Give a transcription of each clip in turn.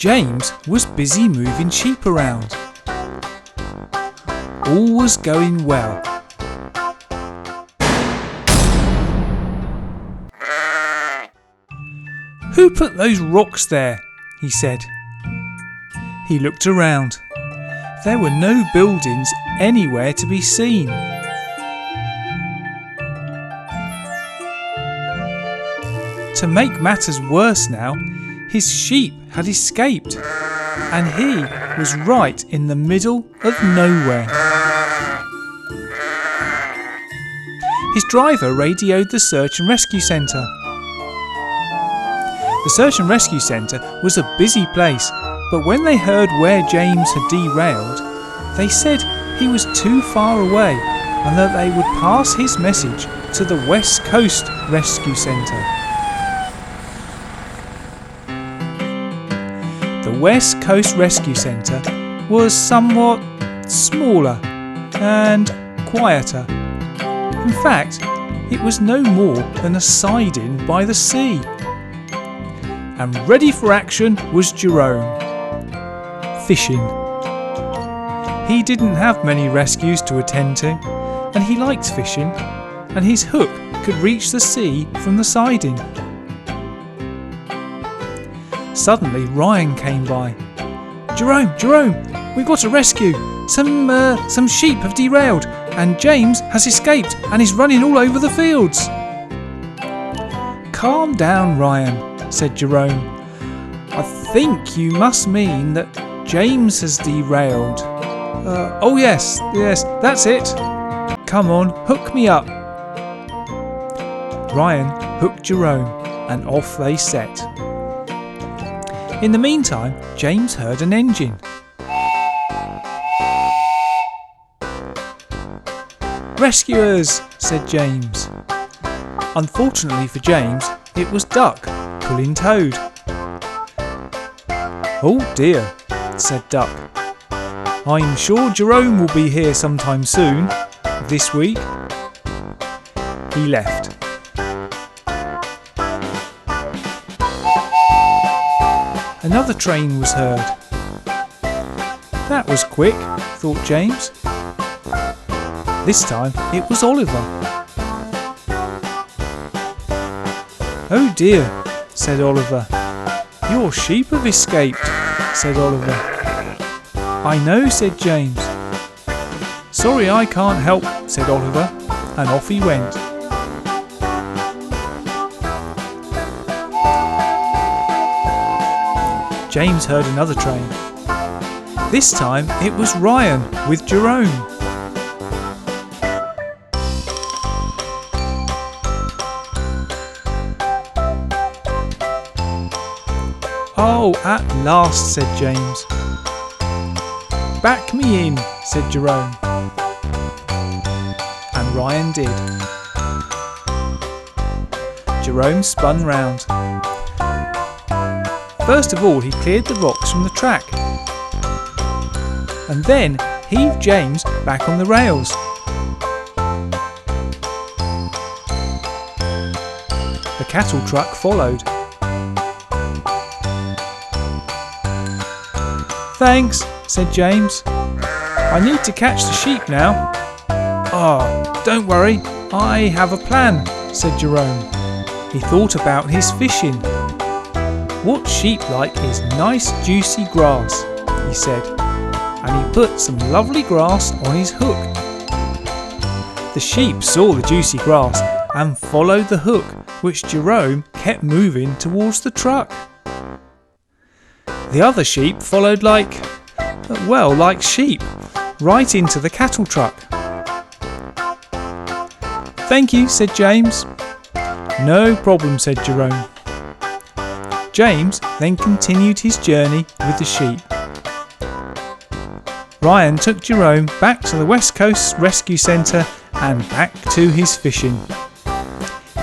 James was busy moving sheep around. All was going well. "Who put those rocks there?" he said. He looked around. There were no buildings anywhere to be seen. To make matters worse now, his sheep had escaped, and he was right in the middle of nowhere. His driver radioed the search and rescue centre. The search and rescue centre was a busy place, but when they heard where James had derailed, they said he was too far away and that they would pass his message to the West Coast Rescue Centre. The West Coast Rescue Centre was somewhat smaller and quieter. In fact, it was no more than a siding by the sea. And ready for action was Jerome. Fishing. He didn't have many rescues to attend to, and he liked fishing, and his hook could reach the sea from the siding. Suddenly Ryan came by. Jerome, we've got a rescue. Some sheep have derailed, and James has escaped and is running all over the fields." "Calm down, Ryan," said Jerome. "I think you must mean that James has derailed." Oh yes, that's it. Come on, hook me up." Ryan hooked Jerome, and off they set. In the meantime, James heard an engine. "Rescuers," said James. Unfortunately for James, it was Duck, pulling Toad. "Oh dear," said Duck. "I'm sure Jerome will be here sometime soon, this week." He left. Another train was heard. That was quick, thought James. This time it was Oliver. "Oh dear," said Oliver. "Your sheep have escaped," said Oliver. "I know," said James. "Sorry, I can't help," said Oliver, and off he went. James heard another train. This time it was Ryan with Jerome. "Oh, at last," said James. "Back me in," said Jerome. And Ryan did. Jerome spun round. First of all, he cleared the rocks from the track, and then heaved James back on the rails. The cattle truck followed. "Thanks," said James. "I need to catch the sheep now." "Oh, don't worry, I have a plan," said Jerome. He thought about his fishing. "What sheep like is nice juicy grass," he said, and he put some lovely grass on his hook. The sheep saw the juicy grass and followed the hook, which Jerome kept moving towards the truck. The other sheep followed like sheep, right into the cattle truck. "Thank you," said James. "No problem," said Jerome. James then continued his journey with the sheep. Ryan took Jerome back to the West Coast Rescue Centre and back to his fishing.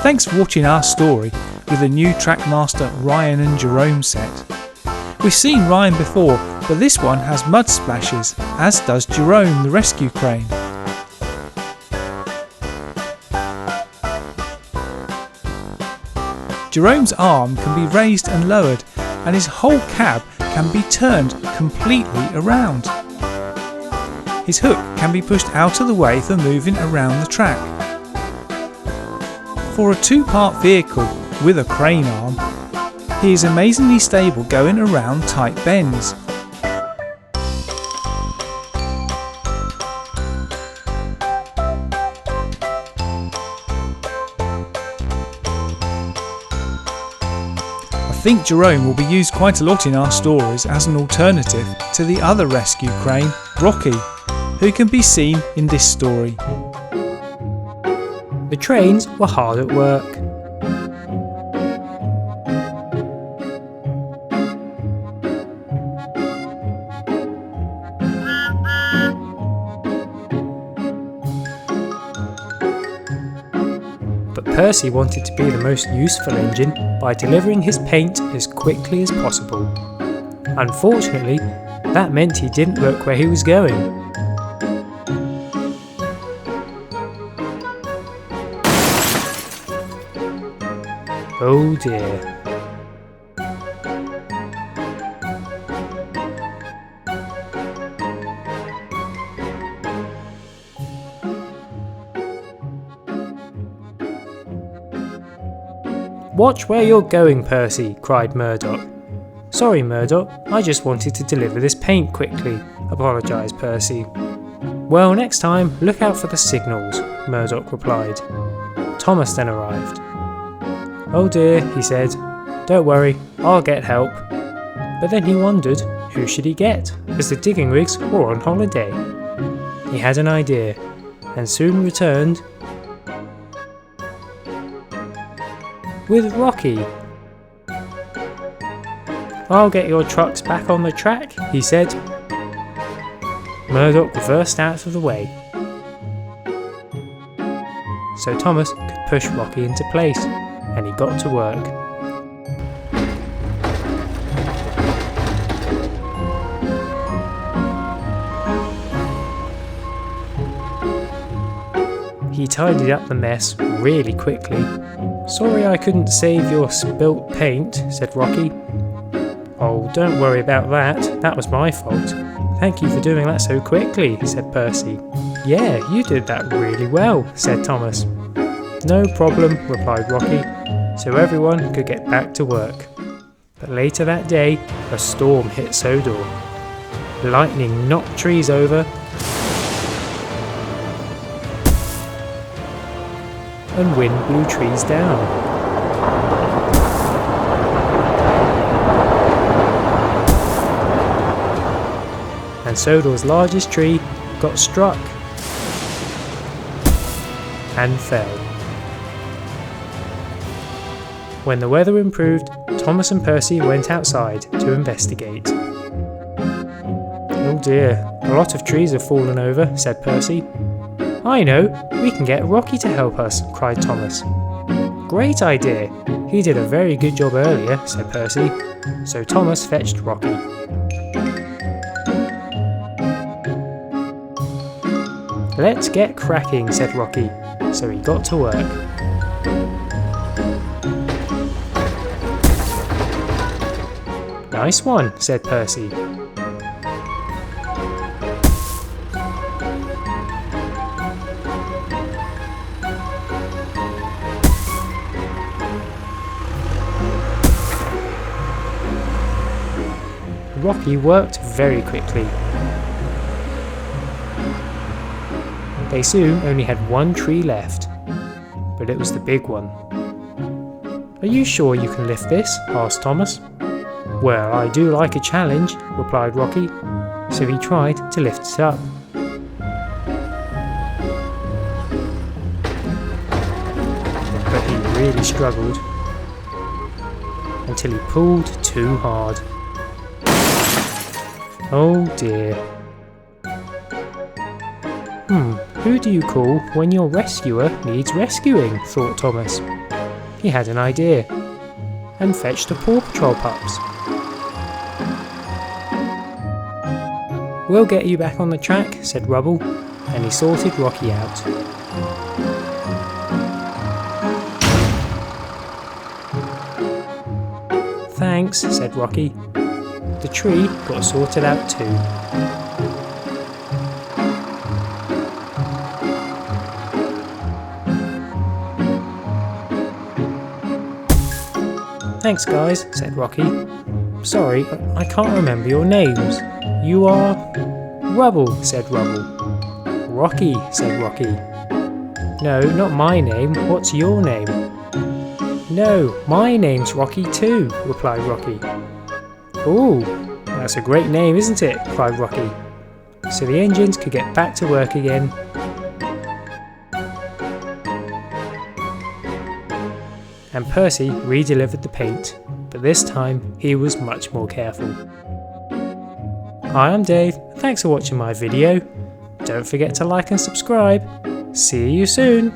Thanks for watching our story with the new Trackmaster Ryan and Jerome set. We've seen Ryan before, but this one has mud splashes, as does Jerome the rescue crane. Jerome's arm can be raised and lowered, and his whole cab can be turned completely around. His hook can be pushed out of the way for moving around the track. For a two-part vehicle with a crane arm, he is amazingly stable going around tight bends. I think Jerome will be used quite a lot in our stories as an alternative to the other rescue crane, Rocky, who can be seen in this story. The trains were hard at work. But Percy wanted to be the most useful engine by delivering his paint as quickly as possible. Unfortunately, that meant he didn't look where he was going. Oh dear. Watch where you're going, Percy, cried Murdoch. Sorry, Murdoch, I just wanted to deliver this paint quickly, apologised Percy. Well, next time, look out for the signals, Murdoch replied. Thomas then arrived. Oh dear, he said. Don't worry, I'll get help. But then he wondered, who should he get, as the digging rigs were on holiday? He had an idea, and soon returned with Rocky. I'll get your trucks back on the track, he said. Murdoch reversed out of the way, so Thomas could push Rocky into place, and he got to work. He tidied up the mess really quickly. Sorry I couldn't save your spilt paint, said Rocky. Oh, don't worry about that was my fault. Thank you for doing that so quickly, said Percy. Yeah, you did that really well, said Thomas. No problem, replied Rocky, so everyone could get back to work. But later that day, a storm hit Sodor. Lightning knocked trees over, and wind blew trees down. And Sodor's largest tree got struck and fell. When the weather improved, Thomas and Percy went outside to investigate. Oh dear, a lot of trees have fallen over, said Percy. I know, we can get Rocky to help us, cried Thomas. Great idea! He did a very good job earlier, said Percy. So Thomas fetched Rocky. Let's get cracking, said Rocky. So he got to work. Nice one, said Percy. Rocky worked very quickly. They soon only had one tree left, but it was the big one. Are you sure you can lift this? Asked Thomas. Well, I do like a challenge, replied Rocky, so he tried to lift it up. But he really struggled until he pulled too hard. Oh dear. Who do you call when your rescuer needs rescuing? Thought Thomas. He had an idea and fetched the Paw Patrol pups. We'll get you back on the track, said Rubble, and he sorted Rocky out. Thanks, said Rocky. The tree got sorted out too. Thanks guys, said Rocky. Sorry, but I can't remember your names. You are... Rubble, said Rubble. Rocky, said Rocky. No, not my name. What's your name? No, my name's Rocky too, replied Rocky. Ooh, that's a great name, isn't it? Cried Rocky. So the engines could get back to work again. And Percy re-delivered the paint, but this time he was much more careful. Hi, I'm Dave. Thanks for watching my video. Don't forget to like and subscribe. See you soon.